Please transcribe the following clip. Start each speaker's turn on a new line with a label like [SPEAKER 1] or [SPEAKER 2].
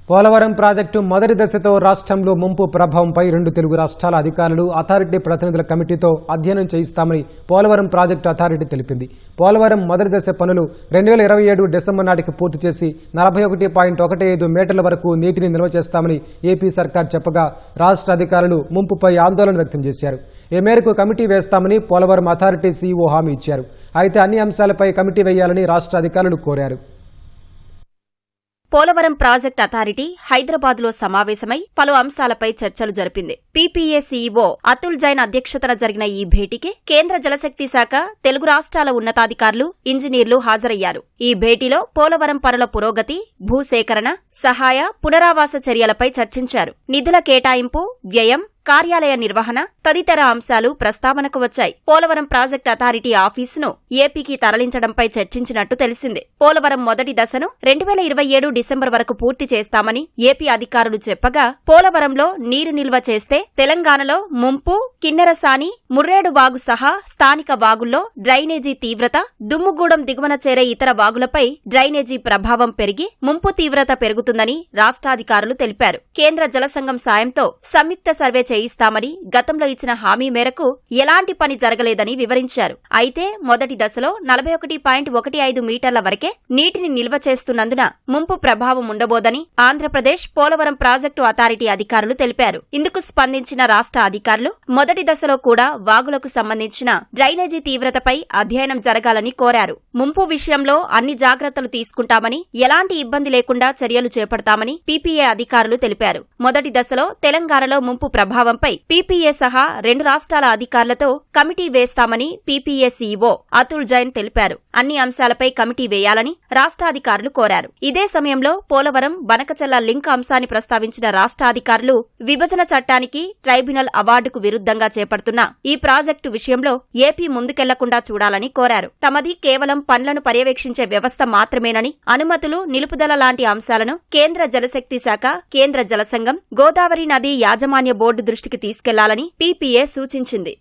[SPEAKER 1] Polavaram project మొదటి దశతో రాష్ట్రంలో ముంపు ప్రభావంపై 2 తెలుగు రాష్ట్రాల అధికారులు అథారిటీ ప్రతినిధుల కమిటీతో అధ్యయనం చేయిస్తామని పోలవరం ప్రాజెక్టు అథారిటీ తెలిపింది. పోలవరం మొదటి దశ పనులు 2027 డిసెంబర్ నాటికి పూర్తి చేసి 41.15 మీటర్ల వరకు నీటిని నిల్వ చేస్తామని ఏపీ సర్కార్ చెప్పగా రాష్ట్ర అధికారులు ముంపుపై ఆందోళన వ్యక్తం చేశారు. ఈ మేరకు కమిటీ వేస్తామని పోలవరం అథారిటీ సీఈఓ హామీ ఇచ్చారు. అయితే అన్ని అంశాలపై కమిటీ వేయాలని రాష్ట్ర అధికారులు కోరారు.
[SPEAKER 2] పోలవరం ప్రాజెక్ట్ అథారిటీ హైదరాబాద్లో సమావేశమై పలు అంశాలపై చర్చలు జరిపింది. పీపీఏ సీఈఓ అతుల్ జైన్ అధ్యక్షతన జరిగిన ఈ భేటీకి కేంద్ర జలశక్తి శాఖ, తెలుగు రాష్ట్రాల ఉన్నతాధికారులు, ఇంజనీర్లు హాజరయ్యారు. ఈ భేటీలో పోలవరం పనుల పురోగతి, భూసేకరణ, సహాయ, పునరావాస చర్యలపై చర్చించారు. నిధుల కేటాయింపు, వ్యయం, కార్యాలయ నిర్వహణ తదితర అంశాలు ప్రస్తావనకు వచ్చాయి. పోలవరం ప్రాజెక్ట్ అథారిటీ ఆఫీసును ఏపీకి తరలించడంపై చర్చించినట్టు తెలిసింది. పోలవరం మొదటి దశను 2027 డిసెంబర్ వరకు పూర్తి చేస్తామని ఏపీ అధికారులు చెప్పగా, పోలవరంలో నీరు నిల్వ చేస్తే తెలంగాణలో ముంపు, కిన్నెరసాని, ముర్రేడు వాగు సహా స్థానిక వాగుల్లో డ్రైనేజీ తీవ్రత, దుమ్ముగూడెం దిగువన చేరే ఇతర వాగులపై డ్రైనేజీ ప్రభావం పెరిగి ముంపు తీవ్రత పెరుగుతుందని రాష్ట్రాధికారులు తెలిపారు. కేంద్ర జలసంఘం సాయంతో సంయుక్త సర్వే చేయిస్తామని గతంలో ఇచ్చిన హామీ మేరకు ఎలాంటి పని జరగలేదని వివరించారు. అయితే మొదటి దశలో 41.15 మీటర్ల వరకే నీటిని నిల్వ చేస్తున్నందున ముంపు ప్రభావం ఉండబోదని ఆంధ్రప్రదేశ్ పోలవరం ప్రాజెక్టు అథారిటీ అధికారులు తెలిపారు. ఇందుకు స్పందించిన రాష్ట్ర అధికారులు మొదటి దశలో కూడా వాగులకు సంబంధించిన డ్రైనేజీ తీవ్రతపై అధ్యయనం జరగాలని కోరారు. ముంపు విషయంలో అన్ని జాగ్రత్తలు తీసుకుంటామని, ఎలాంటి ఇబ్బంది లేకుండా చర్యలు చేపడతామని పీపీఏ అధికారులు తెలిపారు. మొదటి దశలో తెలంగాణలో ముంపు ప్రభావంపై పీపీఏ సహా 2 రాష్ట్రాల అధికారులతో కమిటీ వేస్తామని పీపీఏ సీఈఓ అతుల్ జైన్ తెలిపారు. అన్ని అంశాలపై కమిటీ వేయాలని రాష్ట్రాధికారులు కోరారు. ఇదే సమయంలో పోలవరం బనకచర్ల లింక్ అంశాన్ని ప్రస్తావించిన రాష్ట్రాధికారులు విభజన చట్టానికి, ట్రైబ్యునల్ అవార్డుకు విరుద్ధంగా చేపడుతున్న ఈ ప్రాజెక్టు విషయంలో ఏపీ ముందుకెళ్లకుండా చూడాలని కోరారు. తమది కేవలం పనులను పర్యవేక్షించే వ్యవస్థ మాత్రమేనని, అనుమతులు, నిలుపుదల లాంటి అంశాలను కేంద్ర జలశక్తి శాఖ, కేంద్ర జలసంఘం, గోదావరి నది యాజమాన్య బోర్డు దృష్టికి తీసుకెళ్లాలని పీపీఏ సూచించింది.